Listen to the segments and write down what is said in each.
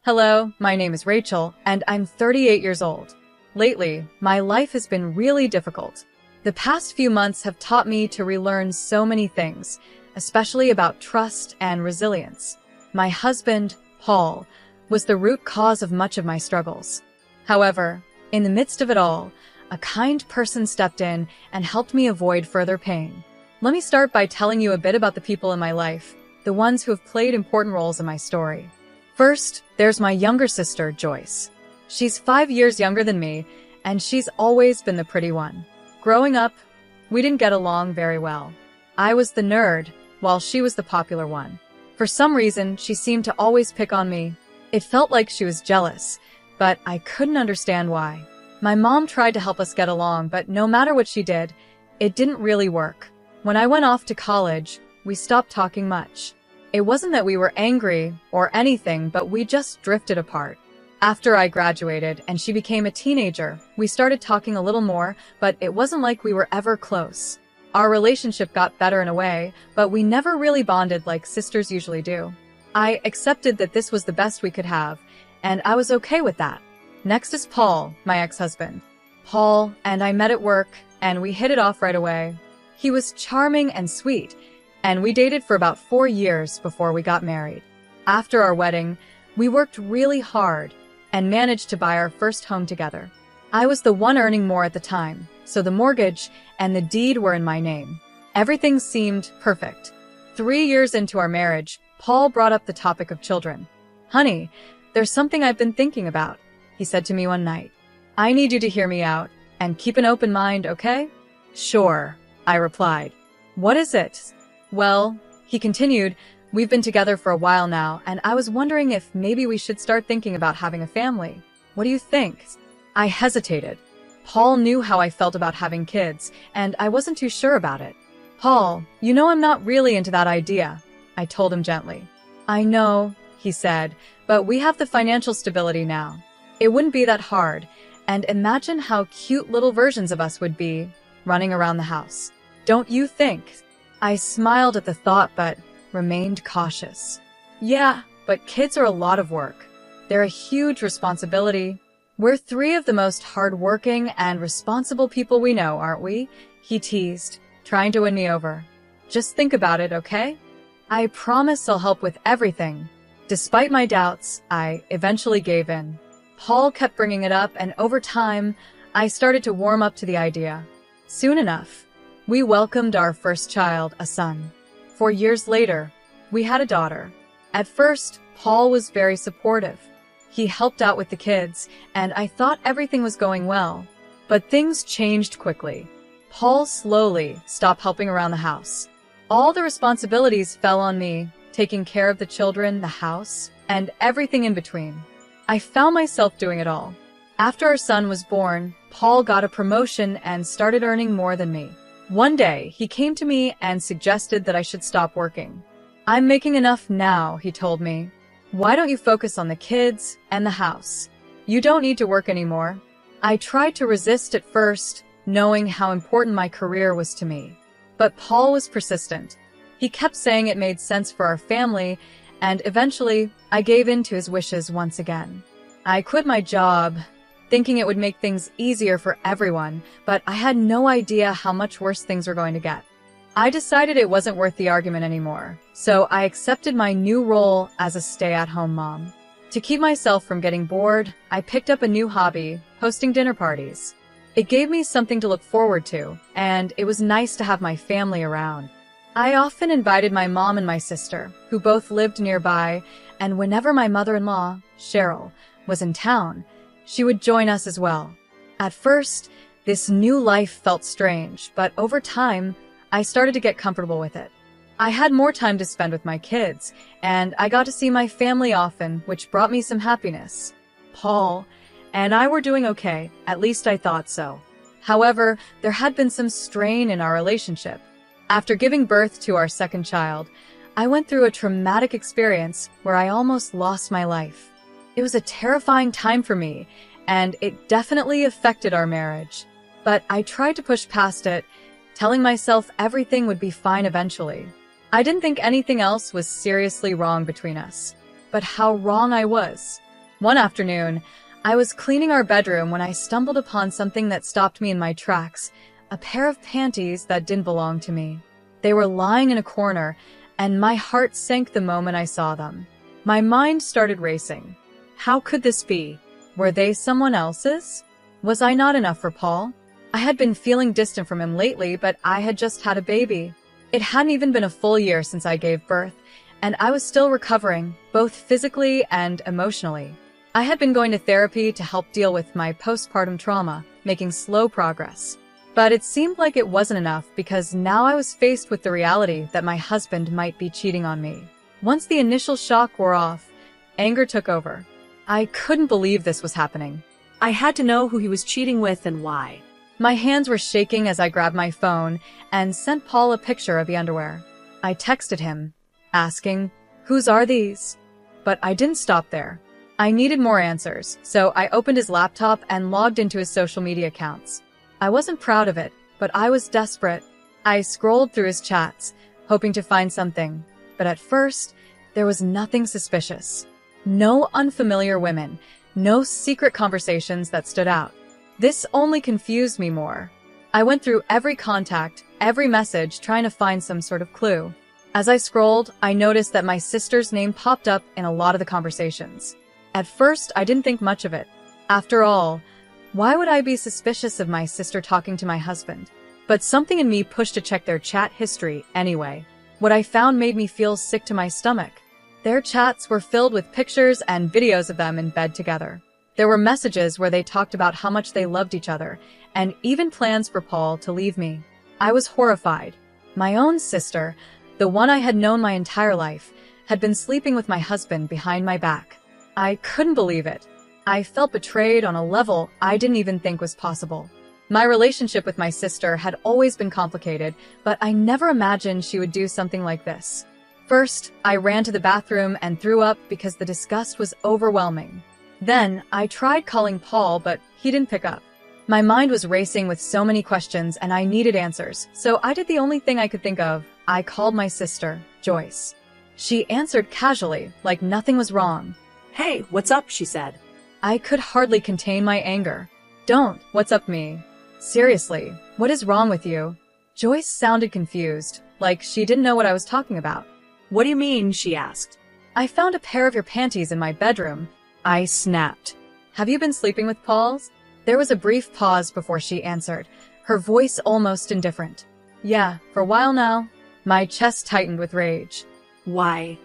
Hello, my name is Rachel, and I'm 38 years old. Lately, my life has been really difficult. The past few months have taught me to relearn so many things, especially about trust and resilience. My husband, Paul, was the root cause of much of my struggles. However, in the midst of it all, a kind person stepped in and helped me avoid further pain. Let me start by telling you a bit about the people in my life, the ones who have played important roles in my story. First, there's my younger sister, Joyce. She's 5 years younger than me, and she's always been the pretty one. Growing up, we didn't get along very well. I was the nerd, while she was the popular one. For some reason, she seemed to always pick on me. It felt like she was jealous, but I couldn't understand why. My mom tried to help us get along, but no matter what she did, it didn't really work. When I went off to college, we stopped talking much. It wasn't that we were angry or anything, but we just drifted apart. After I graduated and she became a teenager, we started talking a little more, but it wasn't like we were ever close. Our relationship got better in a way, but we never really bonded like sisters usually do. I accepted that this was the best we could have, and I was okay with that. Next is Paul, my ex-husband. Paul and I met at work, and we hit it off right away. He was charming and sweet, and we dated for about 4 years before we got married. After our wedding, we worked really hard and managed to buy our first home together. I was the one earning more at the time, so the mortgage and the deed were in my name. Everything seemed perfect. 3 years into our marriage, Paul brought up the topic of children. "Honey, there's something I've been thinking about," he said to me one night. "I need you to hear me out and keep an open mind, okay?" "Sure," I replied. "What is it?" "Well," he continued, "we've been together for a while now, and I was wondering if maybe we should start thinking about having a family. What do you think?" I hesitated. Paul knew how I felt about having kids, and I wasn't too sure about it. "Paul, you know I'm not really into that idea," I told him gently. "I know," he said, "but we have the financial stability now. It wouldn't be that hard, and imagine how cute little versions of us would be running around the house. Don't you think?" I smiled at the thought, but remained cautious. "Yeah, but kids are a lot of work. They're a huge responsibility. We're 3 of the most hardworking and responsible people we know, aren't we?" he teased, trying to win me over. "Just think about it, okay?" I promise I'll help with everything. Despite my doubts, I eventually gave in. Paul kept bringing it up, and over time, I started to warm up to the idea. Soon enough, we welcomed our first child, a son. 4 years later, we had a daughter. At first, Paul was very supportive. He helped out with the kids, and I thought everything was going well. But things changed quickly. Paul slowly stopped helping around the house. All the responsibilities fell on me, taking care of the children, the house, and everything in between. I found myself doing it all. After our son was born, Paul got a promotion and started earning more than me. One day, he came to me and suggested that I should stop working. "I'm making enough now," he told me. "Why don't you focus on the kids and the house? You don't need to work anymore." I tried to resist at first, knowing how important my career was to me. But Paul was persistent. He kept saying it made sense for our family, and eventually, I gave in to his wishes once again. I quit my job, thinking it would make things easier for everyone, but I had no idea how much worse things were going to get. I decided it wasn't worth the argument anymore, so I accepted my new role as a stay-at-home mom. To keep myself from getting bored, I picked up a new hobby, hosting dinner parties. It gave me something to look forward to, and it was nice to have my family around. I often invited my mom and my sister, who both lived nearby, and whenever my mother-in-law, Cheryl, was in town, she would join us as well. At first, this new life felt strange, but over time, I started to get comfortable with it. I had more time to spend with my kids, and I got to see my family often, which brought me some happiness. Paul and I were doing okay, at least I thought so. However, there had been some strain in our relationship. After giving birth to our second child, I went through a traumatic experience where I almost lost my life. It was a terrifying time for me, and it definitely affected our marriage. But I tried to push past it, telling myself everything would be fine eventually. I didn't think anything else was seriously wrong between us. But how wrong I was. One afternoon, I was cleaning our bedroom when I stumbled upon something that stopped me in my tracks, a pair of panties that didn't belong to me. They were lying in a corner, and my heart sank the moment I saw them. My mind started racing. How could this be? Were they someone else's? Was I not enough for Paul? I had been feeling distant from him lately, but I had just had a baby. It hadn't even been a full year since I gave birth, and I was still recovering, both physically and emotionally. I had been going to therapy to help deal with my postpartum trauma, making slow progress. But it seemed like it wasn't enough because now I was faced with the reality that my husband might be cheating on me. Once the initial shock wore off, anger took over. I couldn't believe this was happening. I had to know who he was cheating with and why. My hands were shaking as I grabbed my phone and sent Paul a picture of the underwear. I texted him, asking, "Whose are these?" But I didn't stop there. I needed more answers, so I opened his laptop and logged into his social media accounts. I wasn't proud of it, but I was desperate. I scrolled through his chats, hoping to find something, but at first, there was nothing suspicious. No unfamiliar women, no secret conversations that stood out. This only confused me more. I went through every contact, every message, trying to find some sort of clue. As I scrolled, I noticed that my sister's name popped up in a lot of the conversations. At first, I didn't think much of it. After all, why would I be suspicious of my sister talking to my husband? But something in me pushed to check their chat history anyway. What I found made me feel sick to my stomach. Their chats were filled with pictures and videos of them in bed together. There were messages where they talked about how much they loved each other, and even plans for Paul to leave me. I was horrified. My own sister, the one I had known my entire life, had been sleeping with my husband behind my back. I couldn't believe it. I felt betrayed on a level I didn't even think was possible. My relationship with my sister had always been complicated, but I never imagined she would do something like this. First, I ran to the bathroom and threw up because the disgust was overwhelming. Then, I tried calling Paul, but he didn't pick up. My mind was racing with so many questions and I needed answers, so I did the only thing I could think of. I called my sister, Joyce. She answered casually, like nothing was wrong. "Hey, what's up?" she said. I could hardly contain my anger. "Don't, what's up me? Seriously, what is wrong with you?" Joyce sounded confused, like she didn't know what I was talking about. "What do you mean?" she asked. "I found a pair of your panties in my bedroom." I snapped. "Have you been sleeping with Paul's?" There was a brief pause before she answered, her voice almost indifferent. "Yeah, for a while now." My chest tightened with rage. "Why?"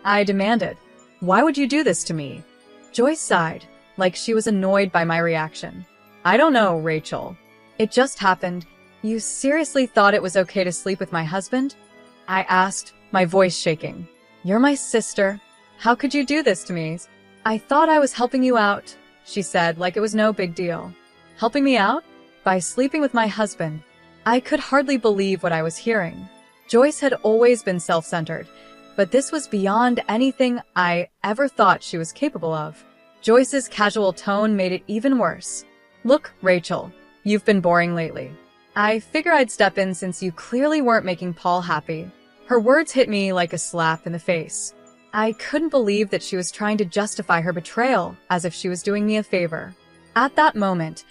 I demanded. "Why would you do this to me?" Joyce sighed, like she was annoyed by my reaction. "I don't know, Rachel. It just happened. You seriously thought it was okay to sleep with my husband?" I asked, my voice shaking. "You're my sister. How could you do this to me?" "I thought I was helping you out," she said, like it was no big deal. Helping me out? By sleeping with my husband? I could hardly believe what I was hearing. Joyce had always been self-centered, but this was beyond anything I ever thought she was capable of. Joyce's casual tone made it even worse. "Look, Rachel, you've been boring lately. I figure I'd step in since you clearly weren't making Paul happy." Her words hit me like a slap in the face. I couldn't believe that she was trying to justify her betrayal as if she was doing me a favor. At that moment,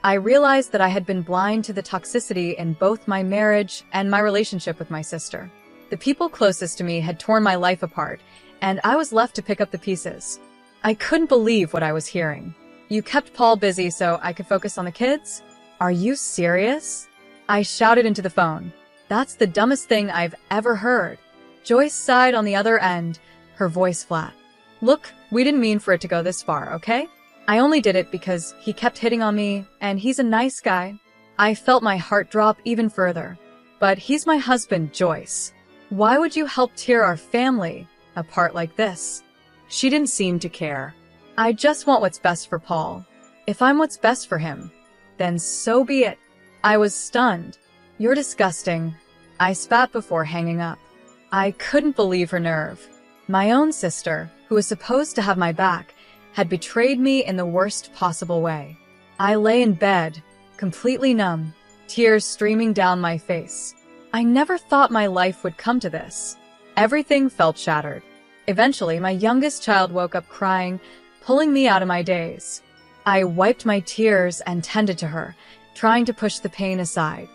I realized that I had been blind to the toxicity in both my marriage and my relationship with my sister. The people closest to me had torn my life apart, and I was left to pick up the pieces. I couldn't believe what I was hearing. "You kept Paul busy so I could focus on the kids? Are you serious?" I shouted into the phone. "That's the dumbest thing I've ever heard." Joyce sighed on the other end, her voice flat. "Look, we didn't mean for it to go this far, okay? I only did it because he kept hitting on me, and he's a nice guy." I felt my heart drop even further. "But he's my husband, Joyce. Why would you help tear our family apart like this?" She didn't seem to care. "I just want what's best for Paul. If I'm what's best for him, then so be it." I was stunned. "You're disgusting," I spat before hanging up. I couldn't believe her nerve. My own sister, who was supposed to have my back, had betrayed me in the worst possible way. I lay in bed, completely numb, tears streaming down my face. I never thought my life would come to this. Everything felt shattered. Eventually, my youngest child woke up crying, pulling me out of my daze. I wiped my tears and tended to her, trying to push the pain aside.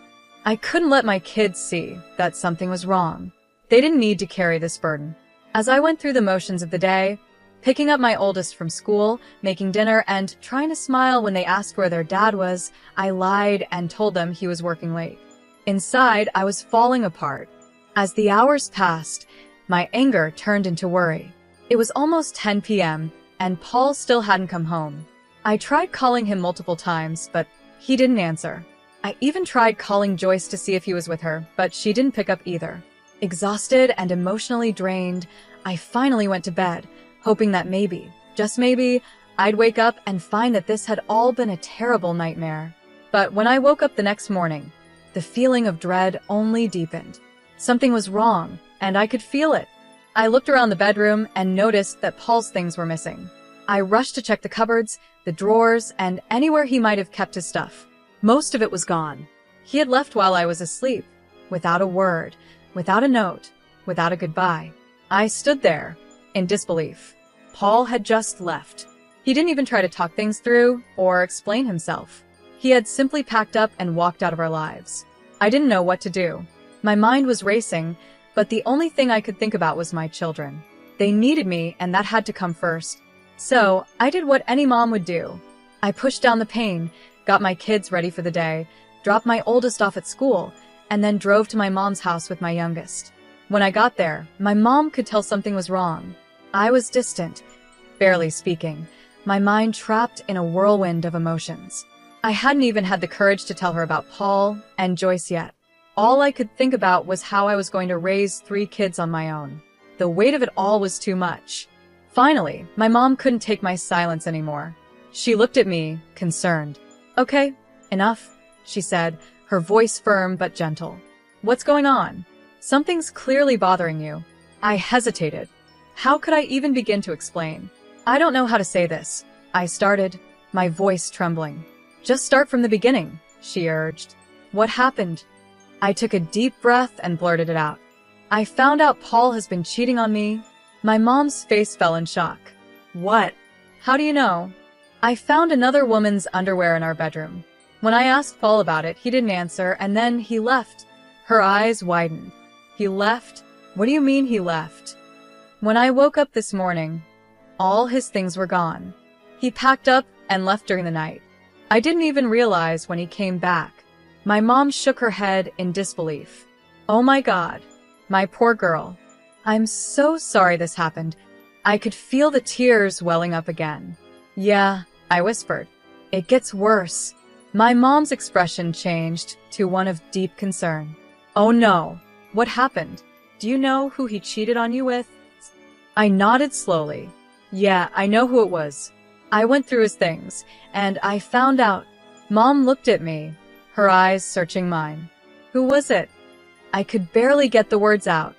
I couldn't let my kids see that something was wrong. They didn't need to carry this burden. As I went through the motions of the day, picking up my oldest from school, making dinner, and trying to smile when they asked where their dad was, I lied and told them he was working late. Inside, I was falling apart. As the hours passed, my anger turned into worry. It was almost 10 p.m., and Paul still hadn't come home. I tried calling him multiple times, but he didn't answer. I even tried calling Joyce to see if he was with her, but she didn't pick up either. Exhausted and emotionally drained, I finally went to bed, hoping that maybe, just maybe, I'd wake up and find that this had all been a terrible nightmare. But when I woke up the next morning, the feeling of dread only deepened. Something was wrong, and I could feel it. I looked around the bedroom and noticed that Paul's things were missing. I rushed to check the cupboards, the drawers, and anywhere he might have kept his stuff. Most of it was gone. He had left while I was asleep, without a word, without a note, without a goodbye. I stood there, in disbelief. Paul had just left. He didn't even try to talk things through or explain himself. He had simply packed up and walked out of our lives. I didn't know what to do. My mind was racing, but the only thing I could think about was my children. They needed me, and that had to come first. So, I did what any mom would do. I pushed down the pain, got my kids ready for the day, dropped my oldest off at school, and then drove to my mom's house with my youngest. When I got there, my mom could tell something was wrong. I was distant, barely speaking, my mind trapped in a whirlwind of emotions. I hadn't even had the courage to tell her about Paul and Joyce yet. All I could think about was how I was going to raise 3 kids on my own. The weight of it all was too much. Finally, my mom couldn't take my silence anymore. She looked at me, concerned. "Okay, enough," she said, her voice firm but gentle. "What's going on? Something's clearly bothering you." I hesitated. How could I even begin to explain? "I don't know how to say this," I started, my voice trembling. "Just start from the beginning," she urged. "What happened?" I took a deep breath and blurted it out. "I found out Paul has been cheating on me." My mom's face fell in shock. "What? How do you know?" "I found another woman's underwear in our bedroom. When I asked Paul about it, he didn't answer, and then he left." Her eyes widened. "He left? What do you mean he left?" "When I woke up this morning, all his things were gone. He packed up and left during the night. I didn't even realize when he came back." My mom shook her head in disbelief. "Oh my God, my poor girl. I'm so sorry this happened." I could feel the tears welling up again. "Yeah," I whispered. "It gets worse." My mom's expression changed to one of deep concern. "Oh no, what happened? Do you know who he cheated on you with?" I nodded slowly. "Yeah, I know who it was. I went through his things, and I found out." Mom looked at me, her eyes searching mine. "Who was it?" I could barely get the words out.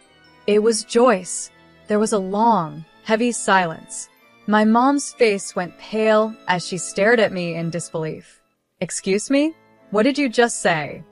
"It was Joyce." There was a long, heavy silence. My mom's face went pale as she stared at me in disbelief. "Excuse me? What did you just say?"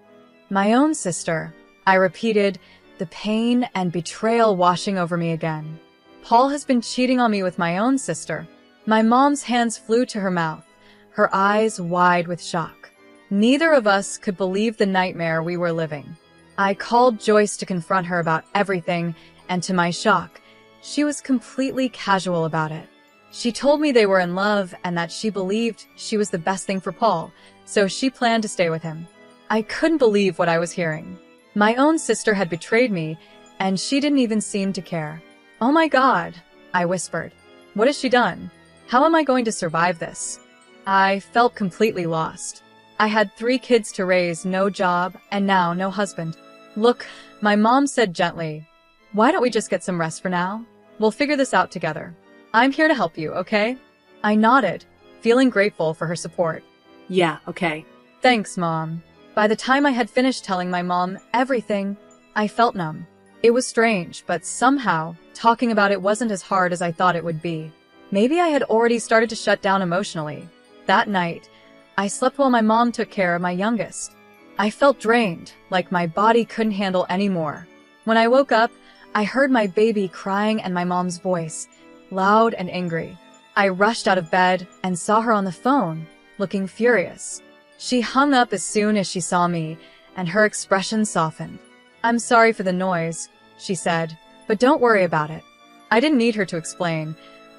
"My own sister," I repeated, the pain and betrayal washing over me again. "Paul has been cheating on me with my own sister." My mom's hands flew to her mouth, her eyes wide with shock. Neither of us could believe the nightmare we were living. I called Joyce to confront her about everything, and to my shock, she was completely casual about it. She told me they were in love and that she believed she was the best thing for Paul, so she planned to stay with him. I couldn't believe what I was hearing. My own sister had betrayed me, and she didn't even seem to care. "Oh my God," I whispered. "What has she done? How am I going to survive this?" I felt completely lost. I had 3 kids to raise, no job, and now no husband. "Look," my mom said gently, "why don't we just get some rest for now? We'll figure this out together. I'm here to help you, okay?" I nodded, feeling grateful for her support. "Yeah, okay." "Thanks, Mom." By the time I had finished telling my mom everything, I felt numb. It was strange, but somehow, talking about it wasn't as hard as I thought it would be. Maybe I had already started to shut down emotionally. That night, I slept while my mom took care of my youngest. I felt drained, like my body couldn't handle any more. When I woke up, I heard my baby crying and my mom's voice, loud and angry. I rushed out of bed and saw her on the phone, looking furious. She hung up as soon as she saw me, and her expression softened. "I'm sorry for the noise," she said, "but don't worry about it." I didn't need her to explain.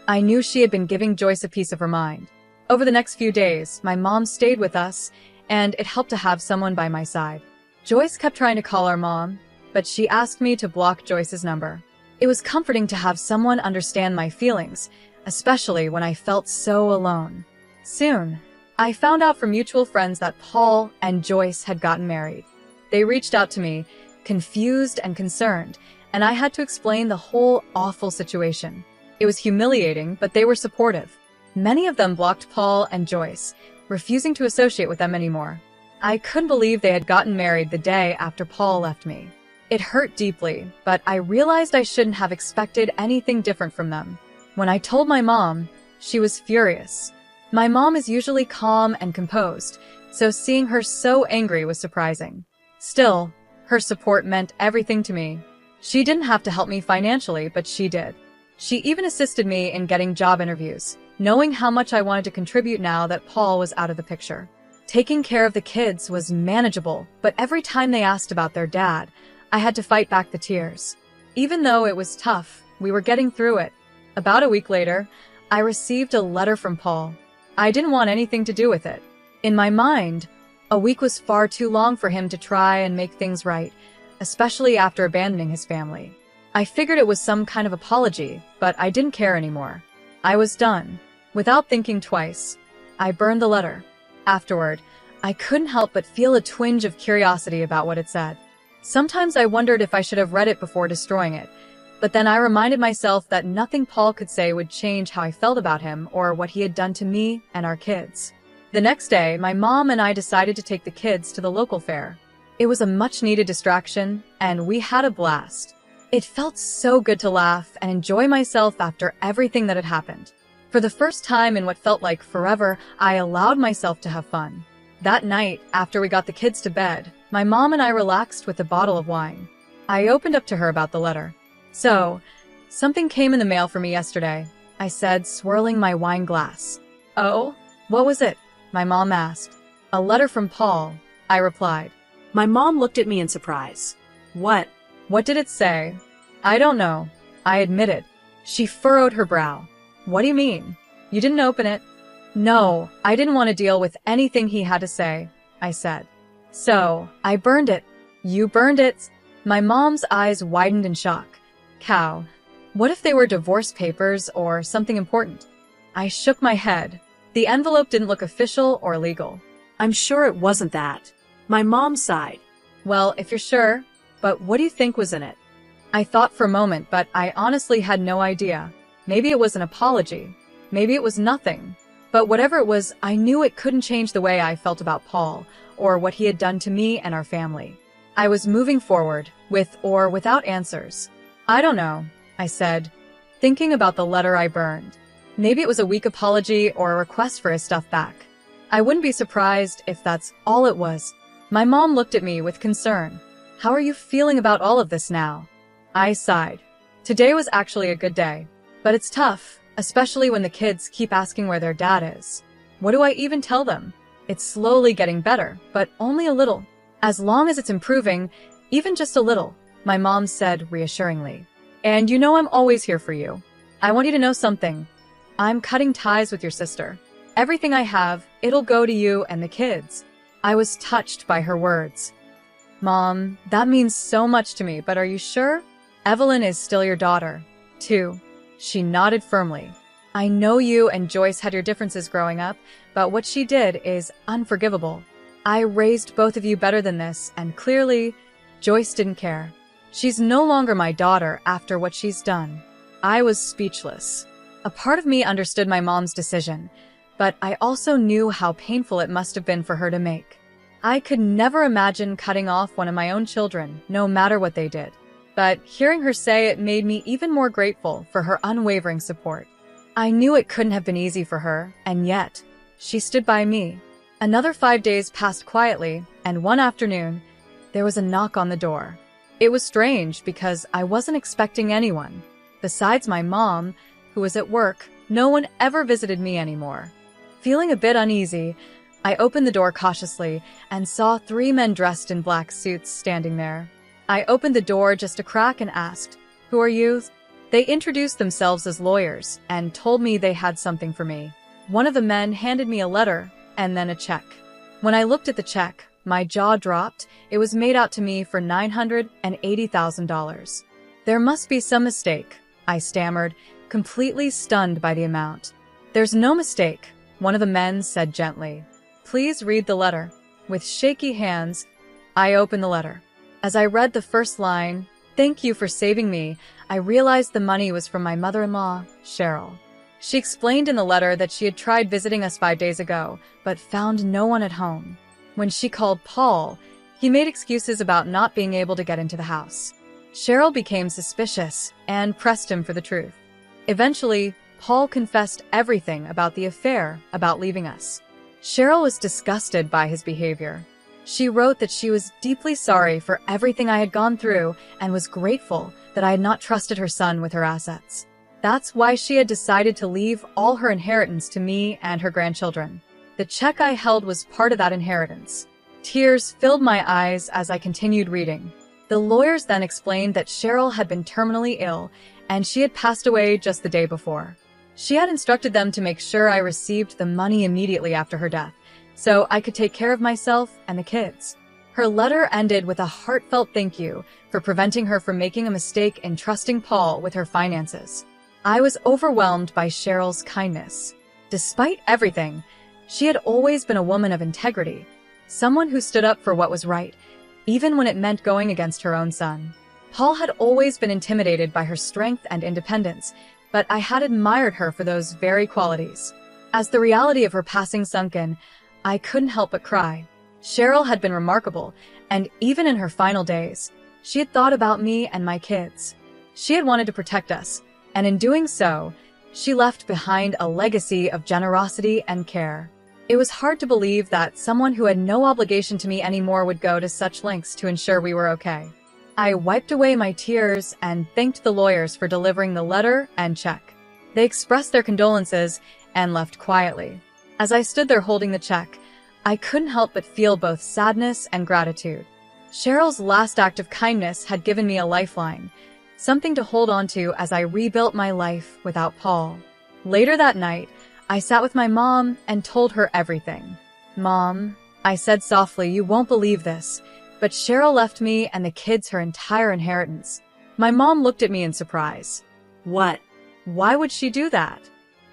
I knew she had been giving Joyce a piece of her mind. Over the next few days, my mom stayed with us, and it helped to have someone by my side. Joyce kept trying to call our mom, but she asked me to block Joyce's number. It was comforting to have someone understand my feelings, especially when I felt so alone. Soon, I found out from mutual friends that Paul and Joyce had gotten married. They reached out to me, confused and concerned, and I had to explain the whole awful situation. It was humiliating, but they were supportive. Many of them blocked Paul and Joyce, refusing to associate with them anymore. I couldn't believe they had gotten married the day after Paul left me. It hurt deeply, but I realized I shouldn't have expected anything different from them. When I told my mom, she was furious. My mom is usually calm and composed, so seeing her so angry was surprising. Still, her support meant everything to me. She didn't have to help me financially, but she did. She even assisted me in getting job interviews, knowing how much I wanted to contribute now that Paul was out of the picture. Taking care of the kids was manageable, but every time they asked about their dad, I had to fight back the tears. Even though it was tough, we were getting through it. About a week later, I received a letter from Paul. I didn't want anything to do with it. In my mind, a week was far too long for him to try and make things right, especially after abandoning his family. I figured it was some kind of apology, but I didn't care anymore. I was done. Without thinking twice, I burned the letter. Afterward, I couldn't help but feel a twinge of curiosity about what it said. Sometimes I wondered if I should have read it before destroying it, but then I reminded myself that nothing Paul could say would change how I felt about him or what he had done to me and our kids. The next day, my mom and I decided to take the kids to the local fair. It was a much-needed distraction, and we had a blast. It felt so good to laugh and enjoy myself after everything that had happened. For the first time in what felt like forever, I allowed myself to have fun. That night, after we got the kids to bed, my mom and I relaxed with a bottle of wine. I opened up to her about the letter. "So, something came in the mail for me yesterday," I said, swirling my wine glass. "Oh? What was it?" my mom asked. "A letter from Paul," I replied. My mom looked at me in surprise. "What?" "What did it say?" "I don't know," I admitted. She furrowed her brow. "What do you mean? You didn't open it?" "No, I didn't want to deal with anything he had to say," I said. "So, I burned it." "You burned it?" My mom's eyes widened in shock. "Cow. What if they were divorce papers or something important?" I shook my head. The envelope didn't look official or legal. "I'm sure it wasn't that." My mom sighed. "Well, if you're sure, but what do you think was in it?" I thought for a moment, but I honestly had no idea. Maybe it was an apology. Maybe it was nothing. But whatever it was, I knew it couldn't change the way I felt about Paul or what he had done to me and our family. I was moving forward, with or without answers. "I don't know," I said, thinking about the letter I burned. Maybe it was a weak apology or a request for his stuff back. I wouldn't be surprised if that's all it was. My mom looked at me with concern. "How are you feeling about all of this now?" I sighed. Today was actually a good day. But it's tough, especially when the kids keep asking where their dad is. What do I even tell them? It's slowly getting better, but only a little. As long as it's improving, even just a little, my mom said reassuringly. "And you know I'm always here for you. I want you to know something. I'm cutting ties with your sister. Everything I have, it'll go to you and the kids." I was touched by her words. "Mom, that means so much to me, but are you sure? Evelyn is still your daughter, too." She nodded firmly. "I know you and Joyce had your differences growing up, but what she did is unforgivable. I raised both of you better than this, and clearly, Joyce didn't care. She's no longer my daughter after what she's done." I was speechless. A part of me understood my mom's decision, but I also knew how painful it must have been for her to make. I could never imagine cutting off one of my own children, no matter what they did. But hearing her say it made me even more grateful for her unwavering support. I knew it couldn't have been easy for her, and yet, she stood by me. Another 5 days passed quietly, and one afternoon, there was a knock on the door. It was strange because I wasn't expecting anyone. Besides my mom, who was at work, No one ever visited me anymore. Feeling a bit uneasy, I opened the door cautiously and saw 3 men dressed in black suits standing there. I opened the door just a crack and asked, "Who are you?" They introduced themselves as lawyers and told me they had something for me. One of the men handed me a letter and then a check. When I looked at the check, my jaw dropped. It was made out to me for $980,000. "There must be some mistake," I stammered, completely stunned by the amount. "There's no mistake," one of the men said gently. "Please read the letter." With shaky hands, I opened the letter. As I read the first line, "Thank you for saving me," I realized the money was from my mother-in-law, Cheryl. She explained in the letter that she had tried visiting us 5 days ago, but found no one at home. When she called Paul, he made excuses about not being able to get into the house. Cheryl became suspicious and pressed him for the truth. Eventually, Paul confessed everything about the affair, about leaving us. Cheryl was disgusted by his behavior. She wrote that she was deeply sorry for everything I had gone through and was grateful that I had not trusted her son with her assets. That's why she had decided to leave all her inheritance to me and her grandchildren. The check I held was part of that inheritance. Tears filled my eyes as I continued reading. The lawyers then explained that Cheryl had been terminally ill and she had passed away just the day before. She had instructed them to make sure I received the money immediately after her death, so I could take care of myself and the kids. Her letter ended with a heartfelt thank you for preventing her from making a mistake in trusting Paul with her finances. I was overwhelmed by Cheryl's kindness. Despite everything, she had always been a woman of integrity, someone who stood up for what was right, even when it meant going against her own son. Paul had always been intimidated by her strength and independence, but I had admired her for those very qualities. As the reality of her passing sunk in, I couldn't help but cry. Cheryl had been remarkable, and even in her final days, she had thought about me and my kids. She had wanted to protect us, and in doing so, she left behind a legacy of generosity and care. It was hard to believe that someone who had no obligation to me anymore would go to such lengths to ensure we were okay. I wiped away my tears and thanked the lawyers for delivering the letter and check. They expressed their condolences and left quietly. As I stood there holding the check, I couldn't help but feel both sadness and gratitude. Cheryl's last act of kindness had given me a lifeline, something to hold on to as I rebuilt my life without Paul. Later that night, I sat with my mom and told her everything. "Mom," I said softly, "you won't believe this, but Cheryl left me and the kids her entire inheritance." My mom looked at me in surprise. What? "Why would she do that?"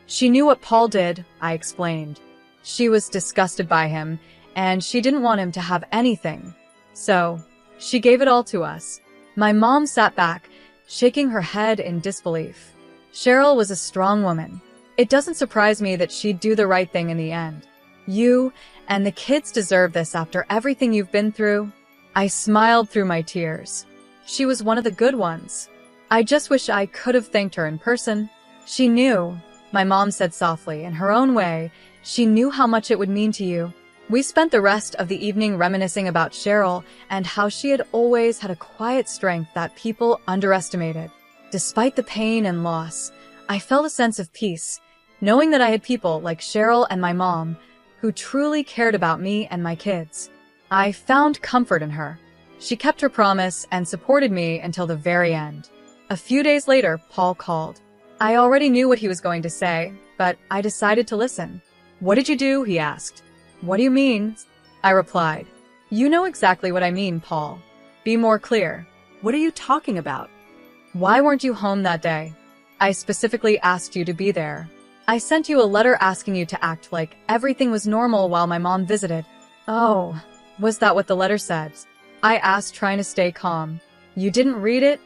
"She knew what Paul did," I explained. "She was disgusted by him, and she didn't want him to have anything. So, she gave it all to us." My mom sat back, shaking her head in disbelief. Cheryl was a strong woman. It doesn't surprise me that she'd do the right thing in the end. "You and the kids deserve this after everything you've been through." I smiled through my tears. She was one of the good ones. I just wish I could have thanked her in person. "She knew," my mom said softly, "in her own way, she knew how much it would mean to you." We spent the rest of the evening reminiscing about Cheryl and how she had always had a quiet strength that people underestimated. Despite the pain and loss, I felt a sense of peace, knowing that I had people like Cheryl and my mom who truly cared about me and my kids. I found comfort in her. She kept her promise and supported me until the very end. A few days later, Paul called. I already knew what he was going to say, but I decided to listen. "What did you do?" he asked. "What do you mean?" I replied. "You know exactly what I mean, Paul. Be more clear." What are you talking about? "Why weren't you home that day? I specifically asked you to be there. I sent you a letter asking you to act like everything was normal while my mom visited." "Oh, was that what the letter said?" I asked, trying to stay calm. "You didn't read it?"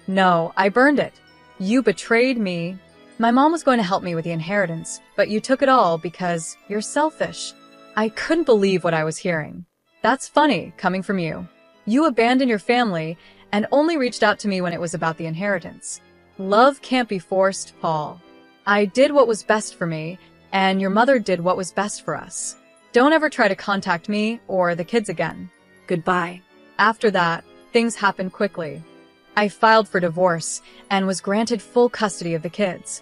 "No, I burned it. You betrayed me. My mom was going to help me with the inheritance, but you took it all because you're selfish." I couldn't believe what I was hearing. "That's funny, coming from you. You abandoned your family and only reached out to me when it was about the inheritance. Love can't be forced, Paul. I did what was best for me, and your mother did what was best for us. Don't ever try to contact me or the kids again." Goodbye. After that, things happened quickly. I filed for divorce and was granted full custody of the kids.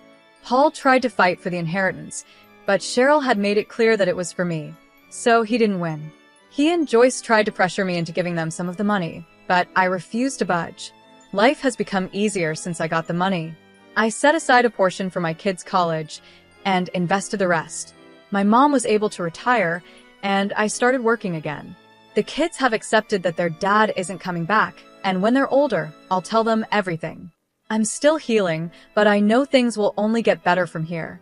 Paul tried to fight for the inheritance, but Cheryl had made it clear that it was for me, so he didn't win. He and Joyce tried to pressure me into giving them some of the money, but I refused to budge. Life has become easier since I got the money. I set aside a portion for my kids' college and invested the rest. My mom was able to retire, and I started working again. The kids have accepted that their dad isn't coming back, and when they're older, I'll tell them everything. I'm still healing, but I know things will only get better from here.